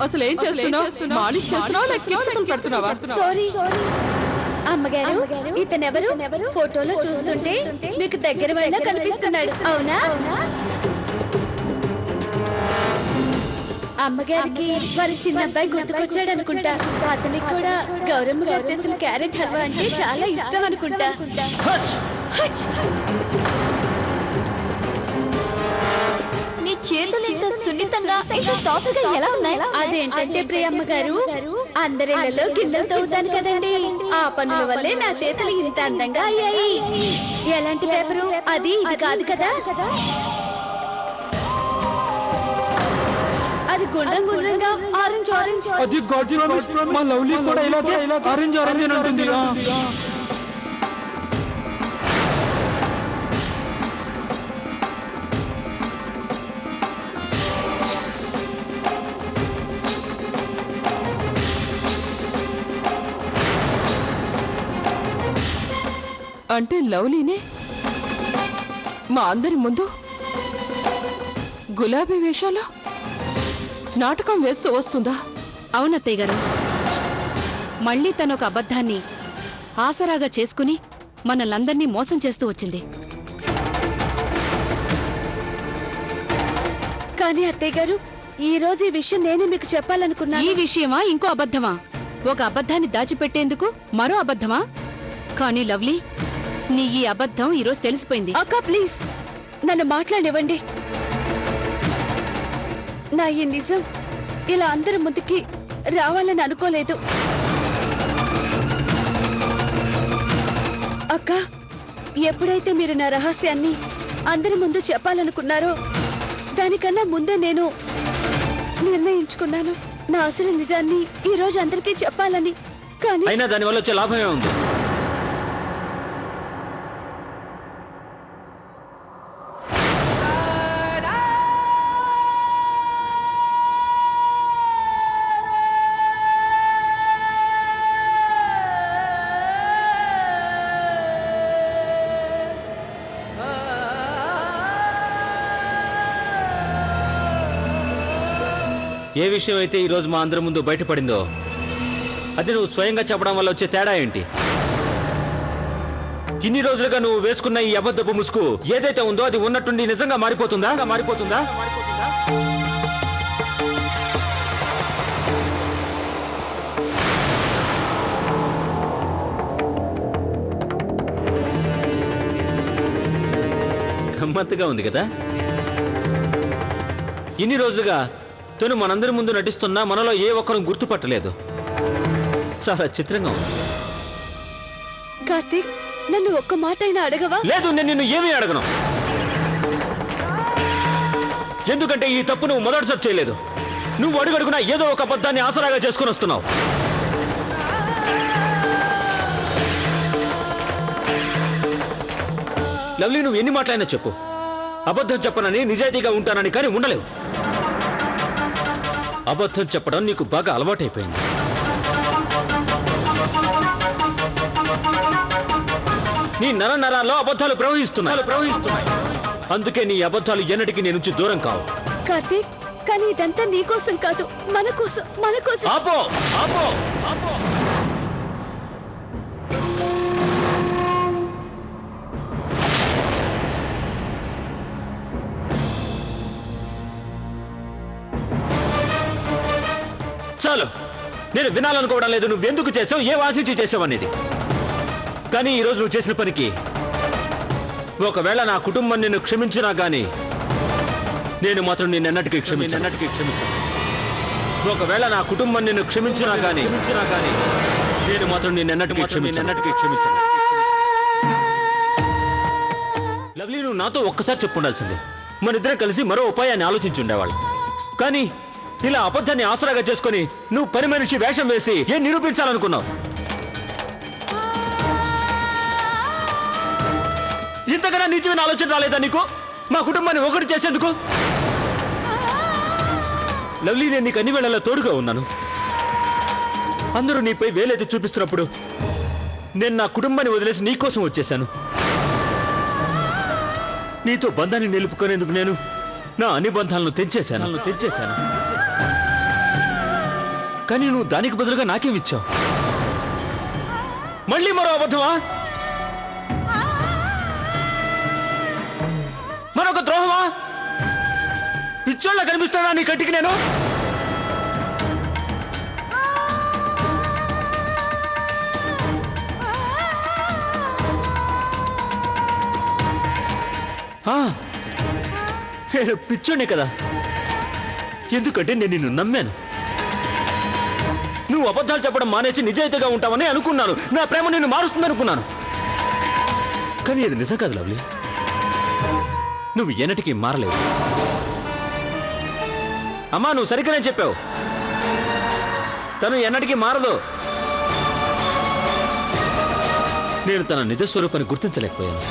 అసలు ఏం చేస్తున్నావు? మాలిష్ చేస్తున్నావా లేక కిటికీలు పెడుతున్నావా? సారీ అమ్మగారు, ఇతనెవరు? ఫోటోలో చూస్తుంటే మీకు దగ్గర వాళ్ళ కనిపిస్తున్నాడు, అవునా? అమ్మగారికి వారి చిన్న అబ్బాయి గుర్తుకొచ్చాడు అనుకుంటా. అతనికి కూడా గౌరమ్మ గారు చేసిన క్యారెట్ హల్వా అంటే చాలా ఇష్టం అనుకుంటా. నీ చేతులు ఇంత సున్నితంగా ఇంత సాఫ్ట్ గా ఎలా ఉన్నాయి? అదేంటంటే ప్రియమ్మ గారు, అందరిలో గిన్నెలు తవ్వుతాను కదండి, ఆ పనుల వల్లే నా చేతులు ఇంత అందంగా అయ్యాయి. ఎలాంటి పేపరు అది? ఇది కాదు కదా, అది గుండ్రం గుండ్రంగా ఆరెంజ్ ఆరెంజ్. అది గాడ్ ప్రామిస్. మా లవ్లీ కూడా ఇలాగే ఆరెంజ్ ఆరెంజ్ అని అంటుంది. అంటే లవ్లీనే మా అందరి ముందు గులాబీ వేషాలు నాటకం వేస్తూ వస్తుందా? అవునత్తయ్య గారు, మళ్ళీ తను ఒక అబద్ధాన్ని ఆసరాగా చేసుకుని మనల్నందర్నీ మోసం చేస్తూ వచ్చింది. కానీ అత్తయ్య గారు, ఈ రోజు ఈ విషయం నేనే మీకు చెప్పాలనుకున్నా. ఈ విషయమా ఇంకో అబద్ధమా? ఒక అబద్ధాన్ని దాచిపెట్టేందుకు మరో అబద్ధమా? కానీ లవ్లీ, నీ ఈ అబద్ధం ఈరోజు తెలిసిపోయింది. అక్క ప్లీజ్ నన్ను మాట్లాడివ్వండి. నా ఈ నిజం ఇలా అందరి ముందుకి రావాలని అనుకోలేదు. అక్క, ఎప్పుడైతే మీరు నా రహస్యాన్ని అందరి ముందు చెప్పాలనుకున్నారో దానికన్నా ముందే నేను నిర్ణయించుకున్నాను నా అసలు నిజాన్ని ఈ రోజు అందరికీ చెప్పాలని. కానీ అయినా దానివల్ల వచ్చే లాభమే ఉంది. ఏ విషయం అయితే ఈరోజు మా అందరి ముందు బయటపడిందో అది నువ్వు స్వయంగా చెప్పడం వల్ల వచ్చే తేడా ఏంటి? ఇన్ని రోజులుగా నువ్వు వేసుకున్న ఈ అబద్ధపు ముసుగు ఏదైతే ఉందో అది ఉన్నట్టుండి నిజంగా మారిపోతుందా? గమ్మత్తుగా ఉంది కదా. ఇన్ని రోజులుగా తను మనందరి ముందు నటిస్తున్నా మనలో ఏ ఒక్కరూ గుర్తుపట్టలేదు. చాలా చిత్రంగా ఉంది. కార్తీక్, నన్ను ఒక్క మాట అయినా అడగవా? లేదు, నేను నిన్ను ఏమీ అడగను. ఎందుకంటే ఈ తప్పు నువ్వు మొదటిసారి చేయలేదు. నువ్వు అడుగడుగునా ఏదో ఒక అబద్ధాన్ని ఆసరాగా చేసుకుని వస్తున్నావు. లవ్లీ, నువ్వు ఎన్ని మాటలైనా చెప్పు, అబద్ధం చెప్పనని నిజాయితీగా ఉంటానని కానీ ఉండలేవు. అబద్ధం చెప్పడం నీకు బాగా అలవాటైపోయింది. నీ నరాల్లో అబద్ధాలు ప్రవహిస్తున్నాయి. అందుకే నీ అబద్ధాలు ఎన్నటికీ నీ నుంచి దూరం కావు. కార్తీక్, కానీ ఇదంతా నీకోసం కాదు, మన కోసం. ఆపో. చాలు, నేను వినాలనుకోవడం లేదు నువ్వెందుకు చేసావు, ఏ ఆశించి చేసావు అనేది. కానీ ఈరోజు నువ్వు చేసిన పనికి ఒకవేళ నా కుటుంబం నిన్ను క్షమించినా గానీ నేను మాత్రం నిన్నెన్నటికీ క్షమించను. ఒకవేళ నా కుటుంబం నిన్ను క్షమించినా గానీ నేను మాత్రం నిన్నెన్నటికీ క్షమించను. లవ్లీ, నువ్వు నాతో ఒక్కసారి చెప్పుండాల్సింది. మనిద్దరం కలిసి మరో ఉపాయాన్ని ఆలోచించి ఉండేవాళ్ళు. కానీ ఇలా అబద్ధాన్ని ఆసరాగా చేసుకుని నువ్వు పని మనిషి వేషం వేసి ఏం నిరూపించాలనుకున్నావు? ఇంతకన్నా నిజమైన ఆలోచన రాలేదా నీకు మా కుటుంబాన్ని ఒకటి చేసేందుకు? లవ్లీ, నేను నీకు అన్ని వేళలా తోడుగా ఉన్నాను. అందరూ నీపై వేలైతే చూపిస్తున్నప్పుడు నేను నా కుటుంబాన్ని వదిలేసి నీకోసం వచ్చేశాను. నీతో బంధాన్ని నిలుపుకునేందుకు నేను నా అన్ని బంధాలను తెంచేశాను. కానీ నువ్వు దానికి బదులుగా నాకేమిచ్చావు? మళ్ళీ మరో అబద్ధమా? మరొక ద్రోహమా? పిచ్చోళ్ళ కనిపిస్తానా నీ కంటికి నేను? నేను పిచ్చోనే కదా, ఎందుకంటే నేను నిన్ను నమ్మాను. నువ్వు అబద్ధాలు చెప్పడం మానేసి నిజాయితీగా ఉంటావని అనుకున్నాను. నా ప్రేమ నిన్ను మారుస్తుంది అనుకున్నాను. కానీ అది నిజం కాదు లవ్లీ. నువ్వు ఎన్నటికీ మారలేవు. అమ్మా, నువ్వు సరిగ్గానే చెప్పావు. తను ఎన్నటికీ మారదు. నేను తన నిజస్వరూపాన్ని గుర్తించలేకపోయాను.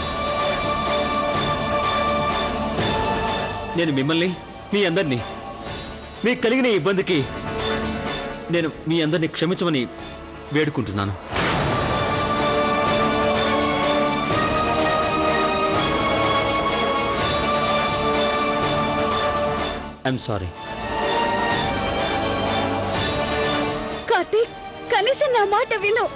నేను మిమ్మల్ని, మీ అందరినీ, మీకు కలిగిన ఈ ఇబ్బందికి నేను మీ అందరినీ క్షమించమని వేడుకుంటున్నాను. I'm sorry. కార్తీక్, కనీసం నా మాట విను.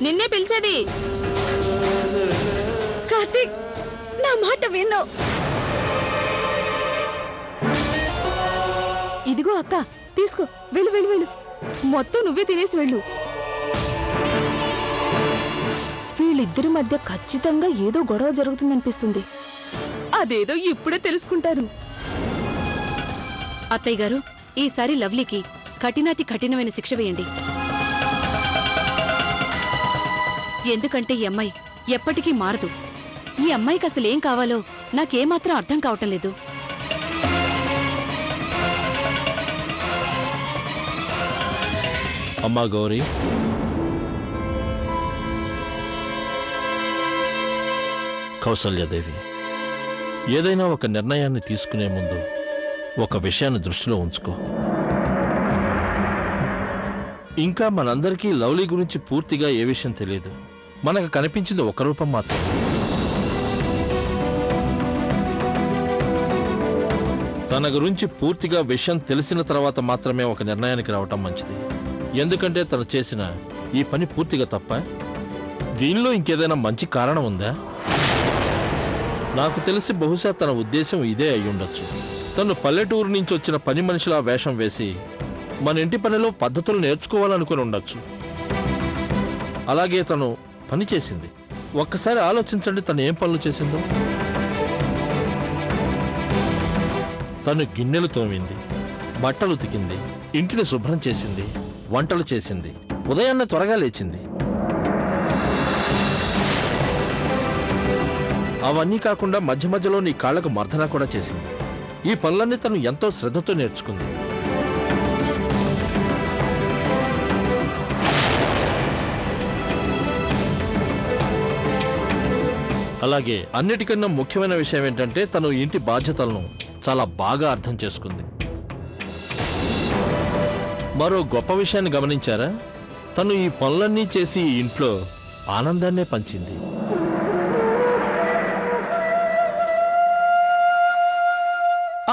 నిన్నే పిలిచేది. కార్తీక్, నా మాట విను. ఇదిగో అక్క, తీసుకో. వెళ్ళు వెళ్ళు వెళ్ళు. మొత్తం నువ్వే తినేసి వెళ్ళు. వీళ్ళిద్దరి మధ్య ఖచ్చితంగా ఏదో గొడవ జరుగుతుందనిపిస్తుంది. అదేదో ఇప్పుడే తెలుసుకుంటారు. అత్తయ్య గారు, ఈసారి లవ్లీకి కఠినాతి కఠినమైన శిక్ష వేయండి. ఎందుకంటే ఈ అమ్మాయి ఎప్పటికీ మారదు. ఈ అమ్మాయికి అసలు ఏం కావాలో నాకేమాత్రం అర్థం కావటం లేదు. అమ్మా గౌరీ, కౌసల్యాదేవి, ఏదైనా ఒక నిర్ణయాన్ని తీసుకునే ముందు ఒక విషయాన్ని దృష్టిలో ఉంచుకో. ఇంకా మనందరికీ లవ్లీ గురించి పూర్తిగా ఏ విషయం తెలియదు. మనకు కనిపించింది ఒక రూపం మాత్రం. తన గురించి పూర్తిగా విషయం తెలిసిన తర్వాత మాత్రమే ఒక నిర్ణయానికి రావటం మంచిది. ఎందుకంటే తను చేసిన ఈ పని పూర్తిగా తప్ప. దీనిలో ఇంకేదైనా మంచి కారణం ఉందా? నాకు తెలిసి బహుశా తన ఉద్దేశం ఇదే అయ్యుండొచ్చు. తను పల్లెటూరు నుంచి వచ్చిన పని మనిషిలా వేషం వేసి మన ఇంటి పనిలో పద్ధతులు నేర్చుకోవాలనుకుని ఉండొచ్చు. అలాగే తను పని చేసింది. ఒక్కసారి ఆలోచించండి, తను ఏం పనులు చేసిందో. తను గిన్నెలు తోమింది, బట్టలు ఉతికింది, ఇంటిని శుభ్రం చేసింది, వంటలు చేసింది, ఉదయాన్నే త్వరగా లేచింది. అవన్నీ కాకుండా మధ్య మధ్యలో నీ కాళ్లకు మర్దన కూడా చేసింది. ఈ పనులన్నీ తను ఎంతో శ్రద్ధతో నేర్చుకుంది. అలాగే అన్నిటికన్నా ముఖ్యమైన విషయం ఏంటంటే తను ఇంటి బాధ్యతలను చాలా బాగా అర్థం చేసుకుంది. మరో గొప్ప విషయాన్ని గమనించారా? తను ఈ పనులన్నీ చేసి ఈ ఇంట్లో ఆనందాన్నే పంచింది.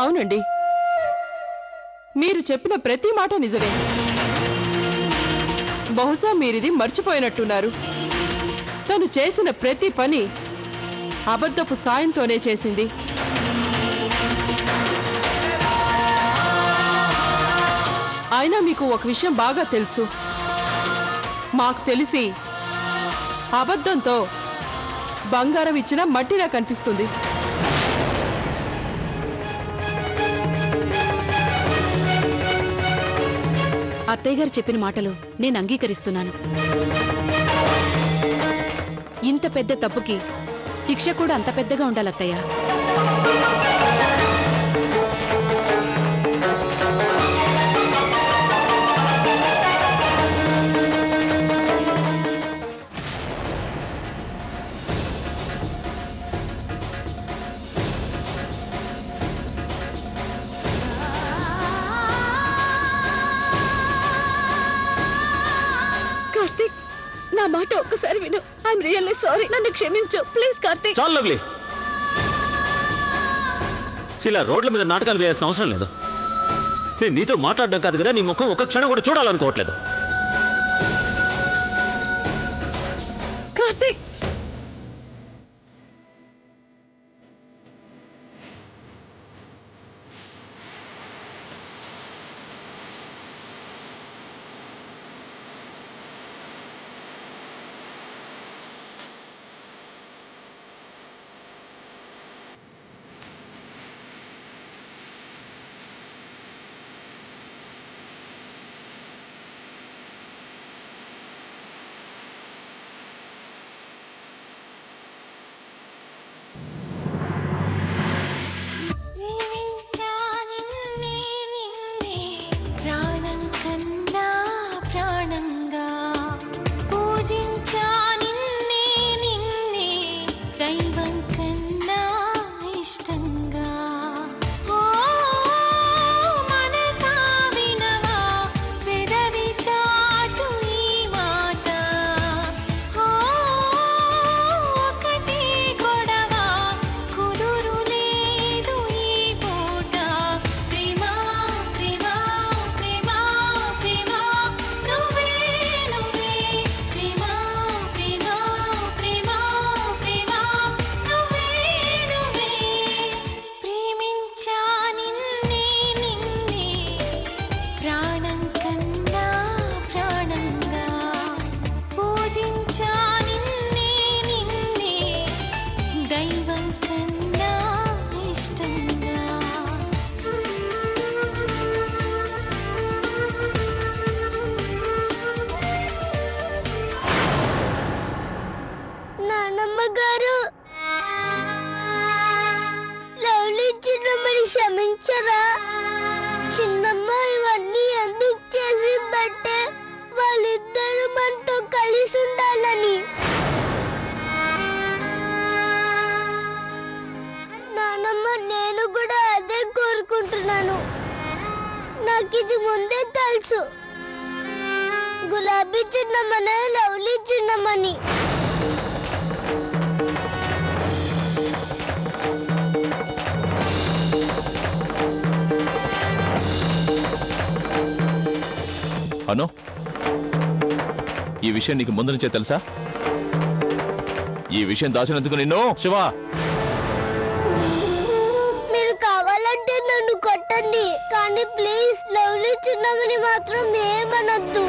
అవునండి, మీరు చెప్పిన ప్రతి మాట నిజమే. బహుశా మీరిది మర్చిపోయినట్టున్నారు. తను చేసిన ప్రతి పని అబద్ధపు సాయంతోనే చేసింది. అయినా మీకు ఒక విషయం బాగా తెలుసు. మాకు తెలిసి అబద్ధంతో బంగారం ఇచ్చినా మట్టిలా కనిపిస్తుంది. అత్తయ్య గారు చెప్పిన మాటలు నేను అంగీకరిస్తున్నాను. ఇంత పెద్ద తప్పుకి శిక్ష కూడా అంత పెద్దగా ఉండాలి అత్తయ్య. కార్తీక్, నా మాట ఒక్కసారి విను. I'm really sorry. నన్ను క్షమించు ప్లీజ్ కార్తీక్. చాలు లవ్లీ, ఇలా రోడ్ల మీద నాటకాలు వేయాల్సిన అవసరం లేదు. నేను నీతో మాట్లాడడం కాదు కదా, నీ ముఖం ఒక క్షణం కూడా చూడాలనుకోవట్లేదు. కార్తీక్, ప్రాణం కన్నా ప్రాణంగా పూజించా నిన్నే నిన్నే దైవం కన్నా ఇష్టంగా. ఓ మనసా వినవా పెదవి చాటు ఈ మాట. ఓ ఒకటే గొడవ కుదురు లేదు ఈ పూట. ప్రేమ ప్రేమ ప్రేమ ప్రేమ నువ్వే నువ్వే. ప్రేమ ప్రేమ ప్రేమ ప్రేమ నువ్వే నువ్వే. ప్రేమించా నిన్నే నిన్నే ప్రాణం కన్నా ప్రాణంగా పూజించా నిన్నే నిన్నే దైవం కన్నా ఇష్టంగా. నానమ్మ గారు, లవ్లీ చిన్నమ్మని క్షమించరా? చిన్నమ్మ ఇవన్నీ ఎందుకు చేసిందంటే వాళ్ళిద్దరూ మనతో కలిసి ఉండాలని. నానమ్మ, నేను కూడా అదే కోరుకుంటున్నాను. నాకు ఇది ముందే తెలుసు, గులాబీ చిన్నమ్మనే లవ్లీ చిన్నమ్మని. అను, ఈ విషయం నీకు ముందు నుంచే తెలుసా? ఈ విషయం దాచినందుకు నిన్ను శివా, మీరు కావాలంటే నన్ను కొట్టండి, కానీ ప్లీజ్ లవ్లీ చిన్నమ్మని మాత్రం ఏమనొద్దు.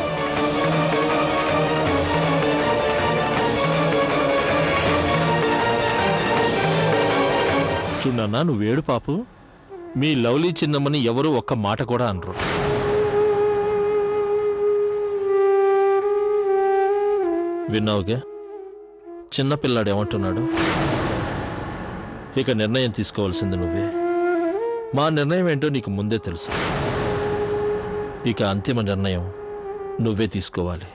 చూడన్నా, నువ్వేడు పాపు. మీ లవ్లీ చిన్నమ్మని ఎవరు ఒక్క మాట కూడా అనరు. విన్నావుగా చిన్నపిల్లాడు ఏమంటున్నాడు? ఇక నిర్ణయం తీసుకోవాల్సింది నువ్వే. మా నిర్ణయం ఏంటో నీకు ముందే తెలుసు. ఇక అంతిమ నిర్ణయం నువ్వే తీసుకోవాలి.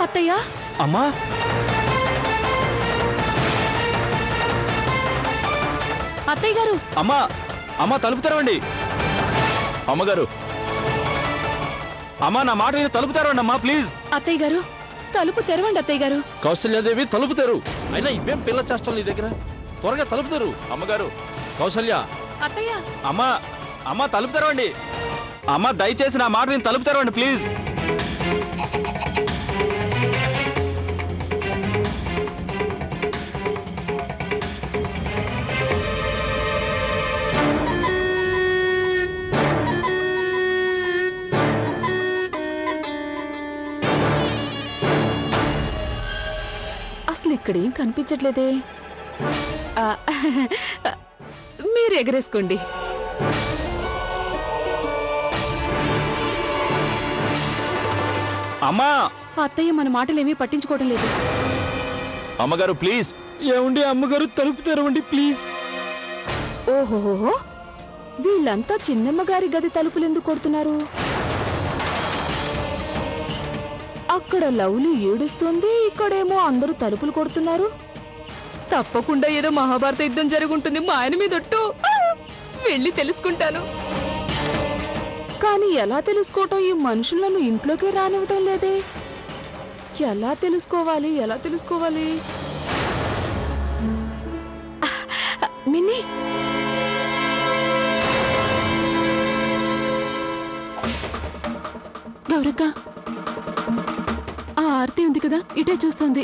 అత్తయ్య, అమ్మా, అత్తయ్య గారు, అమ్మా, అమ్మా తలుపు తెరవండి. అమ్మగారు, అమ్మా నా మాట మీద తలుపు తెరవండి అమ్మా ప్లీజ్. అత్తయ్య గారు, తలుపు తెరవండి అత్తయ్య గారు. కౌసల్యాదేవి, తలుపు తెరు. అయినా ఇవేం పిల్ల చేష్టం నీ దగ్గర? త్వరగా తలుపు తెరు. అమ్మగారు, కౌసల్య, అత్తయ్య, అమ్మా, అమ్మా తలుపు తెరవండి. అమ్మ దయచేసి నా మాట నేను తలుపు తెరవండి ప్లీజ్. అసలు ఇక్కడేం కనిపించట్లేదే. ఆ, మీరు ఎగరేసుకోండి. అమ్మా అత్తయ్య మన మాటలేమీ పట్టించుకోవడం లేదు. అమ్మగారు ప్లీజ్. ఏమండి అమ్మగారు తలుపు తెరవండి ప్లీజ్. ఓహోహోహో, వీళ్ళంతా చిన్నమ్మ గారి గది తలుపులు ఎందుకు కొడుతున్నారు? అక్కడ లవ్లీ ఏడుస్తోంది, ఇక్కడేమో అందరూ తలుపులు కొడుతున్నారు. తప్పకుండా ఏదో మహాభారత యుద్ధం జరుగుంటుంది మా ఆయన మీదొట్టు. వెళ్ళి తెలుసుకుంటాను. కానీ ఎలా తెలుసుకోవటం? ఈ మనుషులను ఇంట్లోకే రానివ్వటం లేదే. ఎలా తెలుసుకోవాలి? మిన్ని గౌరక్క, ఆ ఆర్తి ఉంది కదా, ఇటే చూస్తోంది.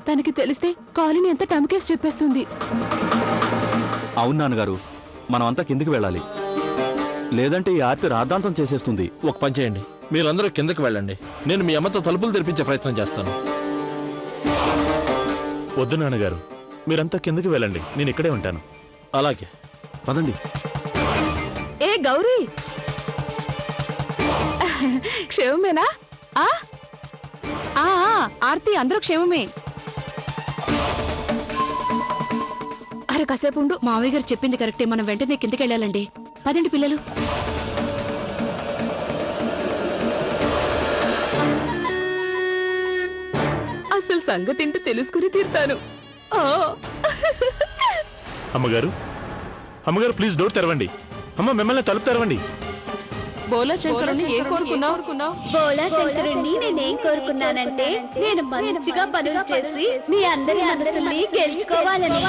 తనకి తెలిస్తే కాలనీ అంతా టమకేసి చెప్పేస్తుంది. అవును నాన్నగారు, మనం అంతా కిందికి వెళ్ళాలి, లేదంటే ఈ ఆర్తి రాద్ధాంతం చేసేస్తుంది. ఒక పని చేయండి, మీరందరూ కిందకి వెళ్ళండి. నేను మీ అమ్మతో తలుపులు తెరిపించే ప్రయత్నం చేస్తాను. వద్దు నాన్నగారు, మీరంతా కిందకి వెళ్ళండి, నేను ఇక్కడే ఉంటాను. అలాగే పదండి. ఏ గౌరీ, క్షేమమేనా? ఆ ఆ, ఆర్తి అందరూ క్షేమమే. అరే కాసేపు ఉండు, మావయ్య గారు చెప్పింది కరెక్టే, మనం వెంటనే కిందకి వెళ్ళాలండి. పదండి పిల్లలు. అసలు సంగతింటూ తెలుసుకుని తీరుతాను. అమ్మగారు, అమ్మగారు ప్లీజ్ డోర్ తెరవండి. అమ్మ మిమ్మల్ని తలుపు తెరవండి. బోలా శంకరుని ఏం కోరుకున్నావు? బోలా శంకరుణ్ణి నేనేం కోరుకున్నానంటే నేను మంచిగా పనులు చేసి మీ అందరి మనసుల్ని గెలుచుకోవాలని.